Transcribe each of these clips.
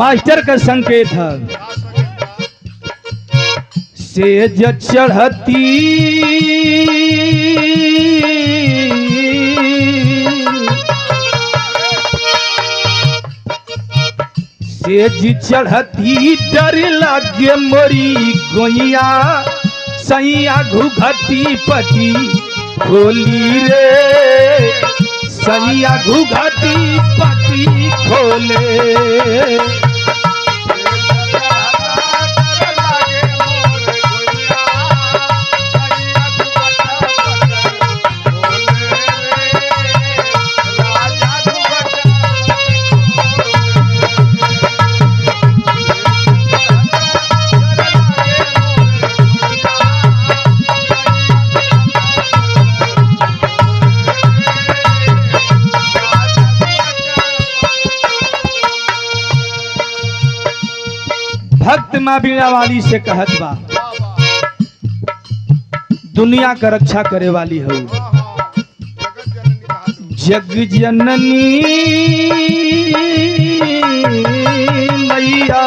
Master का संकेत है। सेज चढ़ती सेज चढ़ती डर लागे मोरी गोइया सैया घुघटी पटी खोली रे सैया घुघटी पटी खोले। भक्त माँ बीणा वाली से कहत बा, दुनिया का रक्षा करे वाली हो जग जननी मैया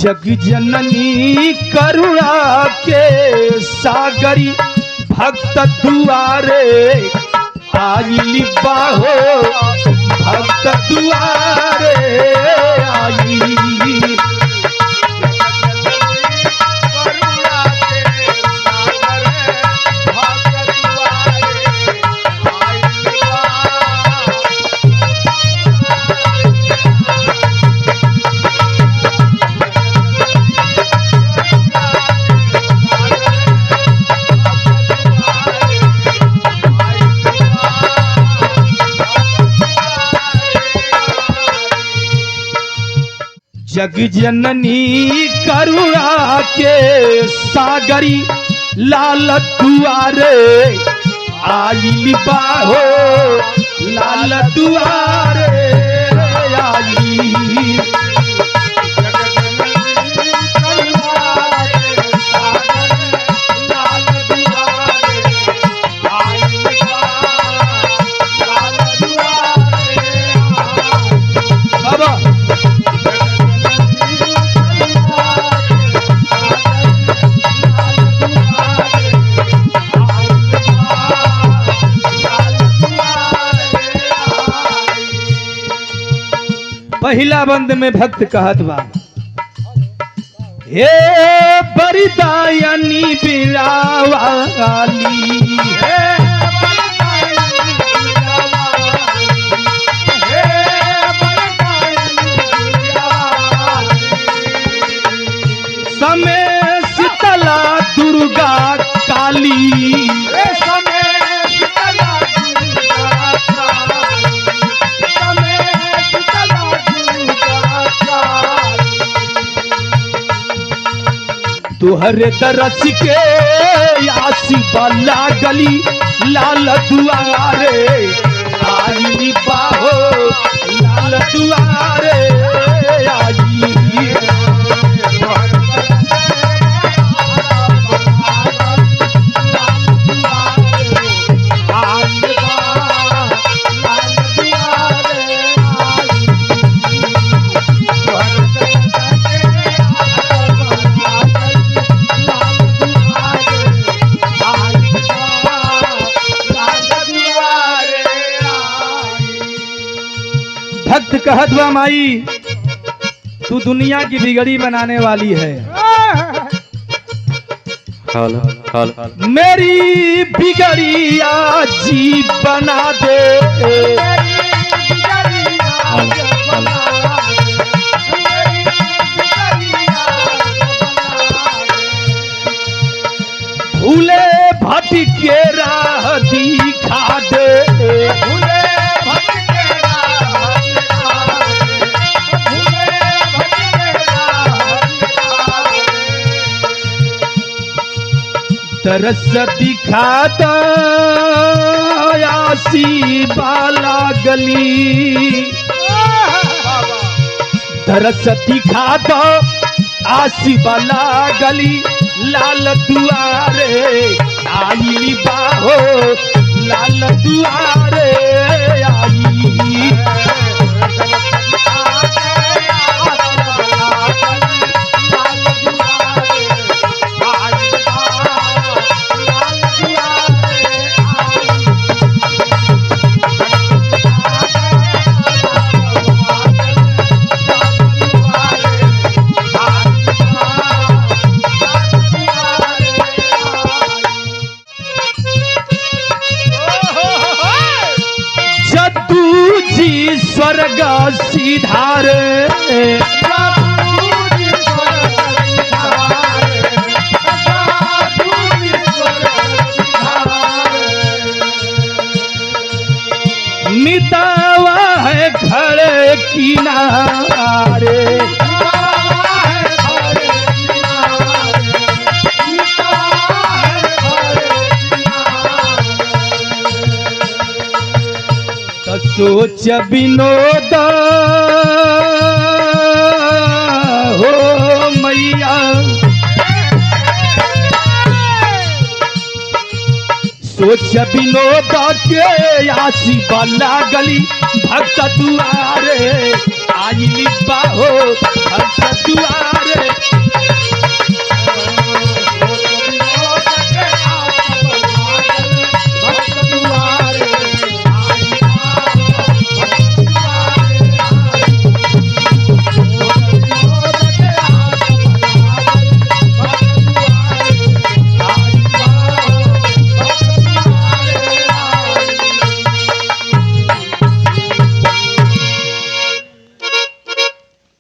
जग जननी करुणा के सागरी भक्त दुआरे आइली बाहो भक्त दुआरे आई। जग जननी करुणा के सागरी लाल दुआरे आइली बाहो लाल दुआरे आई। पहला बंद में भक्त कहत बा, हे बरदायनी बीणा वाली समय शीतला दुर्गा काली तुहरे तरस के आसी वाला गली लाल दुआरे आई बाहो लाल दुआरे आई। भक्त कहत बा माई तू दुनिया की बिगड़ी बनाने वाली है। मेरी बिगड़ी जी बना दे भूले भटके राह दिखा दे तरस दिखाता आसी वाला गली तरस दिखाता आसी वाला गली लाल दुआरे आई बाहो लाल दुआरे आई। सीधारे मितावा है घर किनारे तो सोच विनोद हो मैया सोच विनोद के आसी वाला गली भक्त दुआरे आई लिपा हो भक्त दुआरे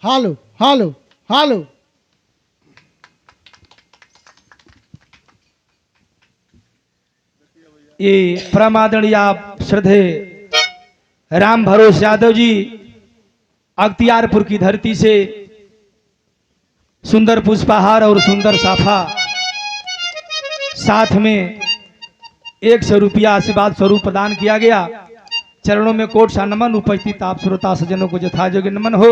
हालो हालो हालो ये परमादरणीय आप श्रद्धे राम भरोस यादव जी अख्तियारपुर की धरती से सुंदर पुष्पहार और सुंदर साफा साथ में 100 रुपया आशीर्वाद स्वरूप प्रदान किया गया। चरणों में कोट सा नमन। उपस्थित आप श्रोता सज्जनों को यथायोग्य नमन हो।